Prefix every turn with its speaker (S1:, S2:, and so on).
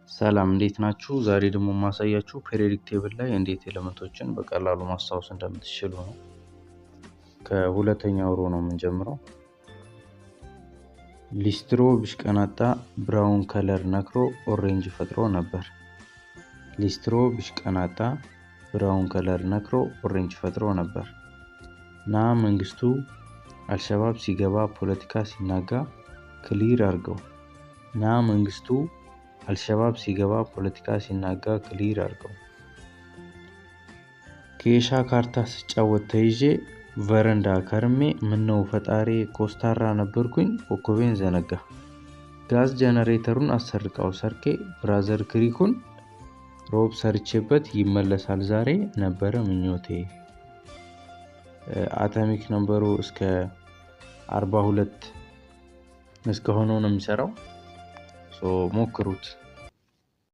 S1: ሰላም እንዴት ናችሁ? ዛሬ ደግሞ ማሳያችሁ ፔሪዮዲክ ቴብል ላይ እንዴት ኤሌመንቶችን በቀላሉ ማስታወስ እንደምትችሉ ነው። ከሁለተኛው ሮ ነው የምንጀምረው። ሊስትሮ ቢሽቀናጣ ብራውን ከለር ነክሮ ኦሬንጅ ፈጥሮ ነበር። ሊስትሮ ቢሽቀናጣ ብራውን ከለር ነክሮ ኦሬንጅ ፈጥሮ ነበር። ና መንግስቱ አልሸባብ ሲገባ ፖለቲካ ሲናጋ ክሊር አርገው። ና መንግስቱ አልሸባብ ሲገባ ፖለቲካ ሲናጋ ክሊር አርገው። ኬሻ ካርታ ስጫወት ተይዤ ቨረንዳ ከርሜ ምነው ፈጣሪ ኮስታራ ነበርኩኝ ኮከቤን ዘነጋ። ጋዝ ጀነሬተሩን አሰርቃው ሰርኬ ብራዘር ክሪኩን ሮብ ሰርቼበት ይመለሳል ዛሬ ነበረ ምኞቴ። አቶሚክ ነምበሩ እስከ 42 እስከ ሆኖ ነው የሚሰራው። ሞክሩት።